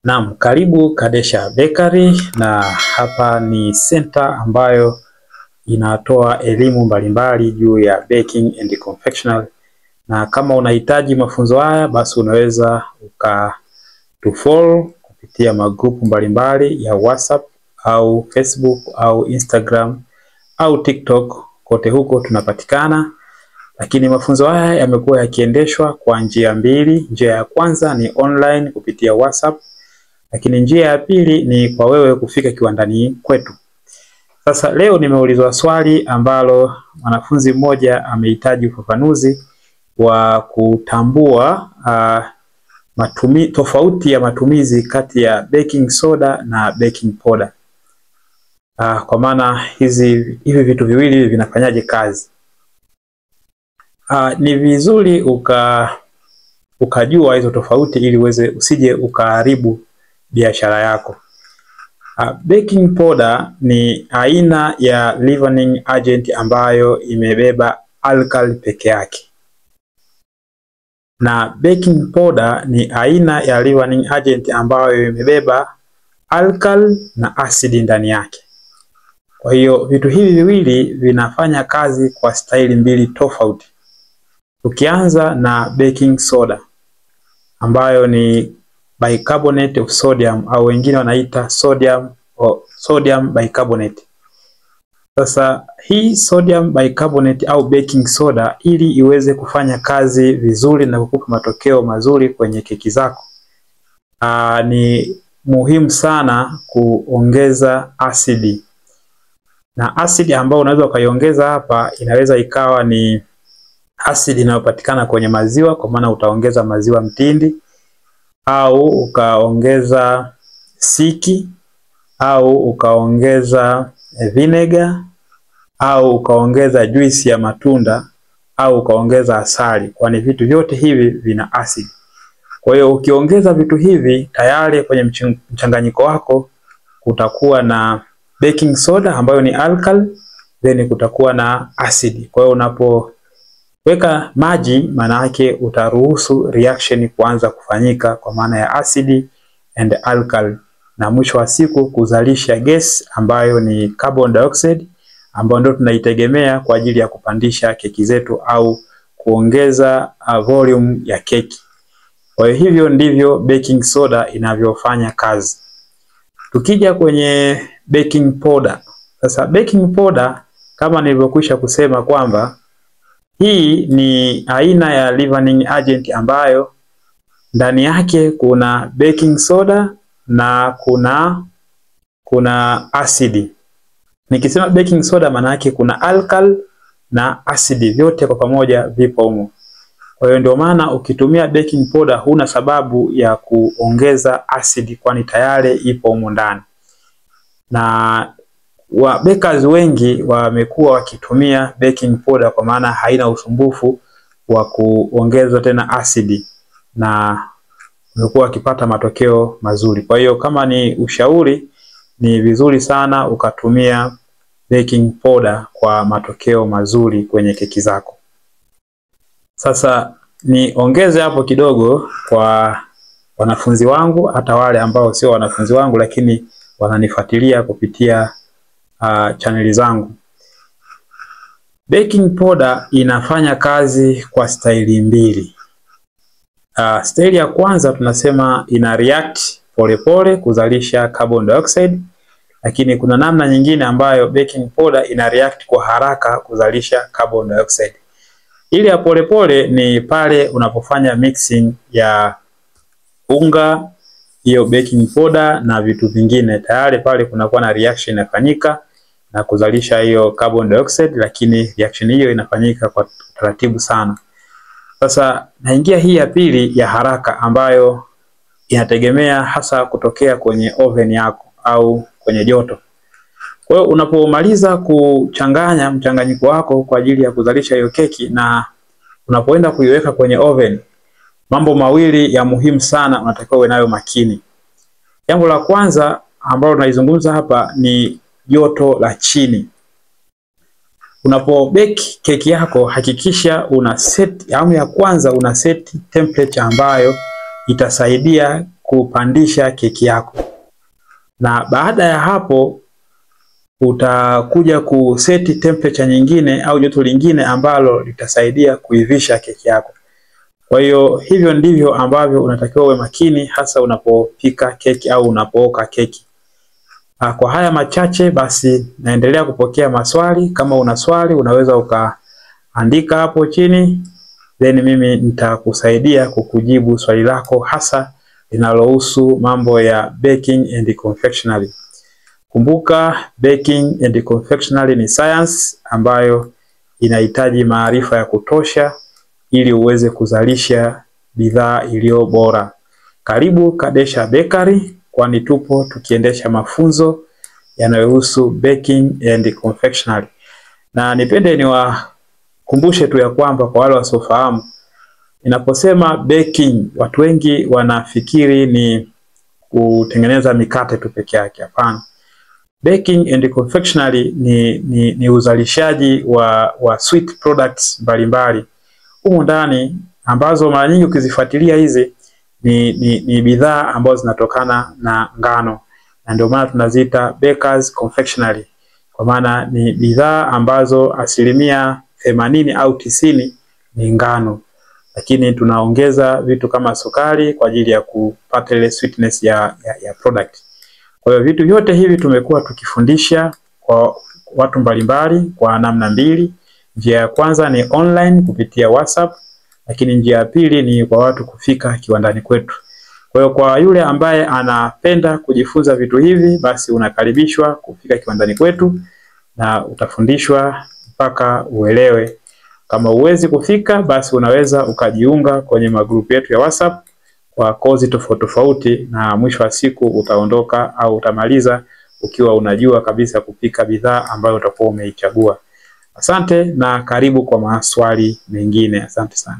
Naam, karibu Kadesha Bakery, na hapa ni center ambayo inatoa elimu mbalimbali juu ya baking and confectionery. Na kama unahitaji mafunzo haya, basi unaweza ukatufollow kupitia magrupu mbalimbali ya WhatsApp au Facebook au Instagram au TikTok. Kote huko tunapatikana. Lakini mafunzo haya yamekuwa yakiendeshwa kwa njia mbili. Njia ya kwanza ni online kupitia WhatsApp, lakini njia ya pili ni kwa wewe kufika kiwandani kwetu. Sasa leo nimeulizwa swali ambalo mwanafunzi mmoja amehitaji ufafanuzi wa kutambua tofauti ya matumizi kati ya baking soda na baking powder. Kwa maana hivi vitu viwili vinafanyaje kazi? Ni vizuri ukajua hizo tofauti ili usije ukaharibu biashara yako. Baking powder ni aina ya leavening agent ambayo imebeba alkali peke yake, na baking powder ni aina ya leavening agent ambayo imebeba alkali na asidi ndani yake. Kwa hiyo vitu hivi viwili vinafanya kazi kwa staili mbili tofauti. Tukianza na baking soda ambayo ni bicarbonate of sodium, au wengine wanaita sodium bicarbonate. Sasa hii sodium bicarbonate au baking soda, ili iweze kufanya kazi vizuri na kukupa matokeo mazuri kwenye keki zako, ni muhimu sana kuongeza asidi. Na asidi ambayo unaweza ukaiongeza hapa inaweza ikawa ni asidi inayopatikana kwenye maziwa, kwa maana utaongeza maziwa mtindi, au ukaongeza siki, au ukaongeza vinegar, au ukaongeza juisi ya matunda, au ukaongeza asali, kwani vitu vyote hivi vina asidi. Kwa hiyo ukiongeza vitu hivi tayari kwenye mchanganyiko wako kutakuwa na baking soda ambayo ni alkali, then kutakuwa na asidi. Kwa hiyo unapoweka maji, maana yake utaruhusu reaction kuanza kufanyika kwa maana ya asidi and alkali, na mwisho wa siku kuzalisha gas ambayo ni carbon dioxide, ambayo ndio tunaitegemea kwa ajili ya kupandisha keki zetu au kuongeza volume ya keki. Kwa hivyo ndivyo baking soda inavyofanya kazi. Tukija kwenye baking powder. Sasa baking powder, kama nilivyokwisha kusema kwamba hii ni aina ya leavening agent ambayo ndani yake kuna baking soda na kuna asidi. Nikisema baking soda, maana yake kuna alkali na asidi, vyote kwa pamoja vipo humo. Kwa hiyo ndio maana ukitumia baking powder huna sababu ya kuongeza asidi, kwani tayari ipo humo ndani. Na bakers wengi wamekuwa wakitumia baking powder kwa maana haina usumbufu wa kuongeza tena asidi, na wamekuwa wakipata matokeo mazuri. Kwa hiyo kama ni ushauri, ni vizuri sana ukatumia baking powder kwa matokeo mazuri kwenye keki zako. Sasa niongeze hapo kidogo kwa wanafunzi wangu, hata wale ambao sio wanafunzi wangu lakini wananifuatilia kupitia chaneli zangu. Baking powder inafanya kazi kwa staili mbili. Staili ya kwanza tunasema ina react polepole kuzalisha carbon dioxide, lakini kuna namna nyingine ambayo baking powder ina react kwa haraka kuzalisha carbon dioxide. Ile ya polepole ni pale unapofanya mixing ya unga, hiyo baking powder na vitu vingine, tayari pale kunakuwa na reaction inafanyika na kuzalisha hiyo carbon dioxide, lakini reaction hiyo inafanyika kwa taratibu sana. Sasa naingia hii ya pili ya haraka, ambayo inategemea hasa kutokea kwenye oven yako au kwenye joto. Kwa hiyo unapomaliza kuchanganya mchanganyiko wako kwa ajili ya kuzalisha hiyo keki na unapoenda kuiweka kwenye oven, mambo mawili ya muhimu sana unatakiwa uwe nayo makini. Jambo la kwanza ambalo tunaizungumza hapa ni joto la chini. Unapo bake keki yako, hakikisha una set ya kwanza, una set temperature ambayo itasaidia kupandisha keki yako. Na baada ya hapo utakuja kuseti temperature nyingine au joto lingine ambalo litasaidia kuivisha keki yako. Kwa hiyo hivyo ndivyo ambavyo unatakiwa uwe makini hasa unapopika keki au unapooka keki. Kwa haya machache basi naendelea kupokea maswali. Kama una swali unaweza ukaandika hapo chini, then mimi nitakusaidia kukujibu swali lako hasa linalohusu mambo ya baking and confectionery. Kumbuka baking and confectionery ni science ambayo inahitaji maarifa ya kutosha ili uweze kuzalisha bidhaa iliyo bora. Karibu Kadesha Bakery, kwani tupo tukiendesha mafunzo yanayohusu baking and confectionery. Na nipende niwakumbushe tu ya kwamba kwa wale wasiofahamu, ninaposema baking watu wengi wanafikiri ni kutengeneza mikate tu peke yake. Hapana. Baking and confectionery ni uzalishaji wa sweet products mbalimbali humu ndani, ambazo mara nyingi ukizifuatilia hizi ni bidhaa ambazo zinatokana na ngano, na ndio maana tunaziita bakers confectionery, kwa maana ni bidhaa ambazo 80% au 90% ni ngano, lakini tunaongeza vitu kama sukari kwa ajili ya kupata ile sweetness ya product. Kwa hiyo vitu vyote hivi tumekuwa tukifundisha kwa watu mbalimbali kwa namna mbili. Njia ya kwanza ni online kupitia WhatsApp, lakini njia ya pili ni kwa watu kufika kiwandani kwetu. Kwa hiyo kwa yule ambaye anapenda kujifunza vitu hivi, basi unakaribishwa kufika kiwandani kwetu na utafundishwa mpaka uelewe. Kama uwezi kufika, basi unaweza ukajiunga kwenye magrupu yetu ya WhatsApp kwa kozi tofauti tofauti, na mwisho wa siku utaondoka au utamaliza ukiwa unajua kabisa kupika bidhaa ambayo utakuwa umeichagua. Asante na karibu kwa maswali mengine. Asante sana.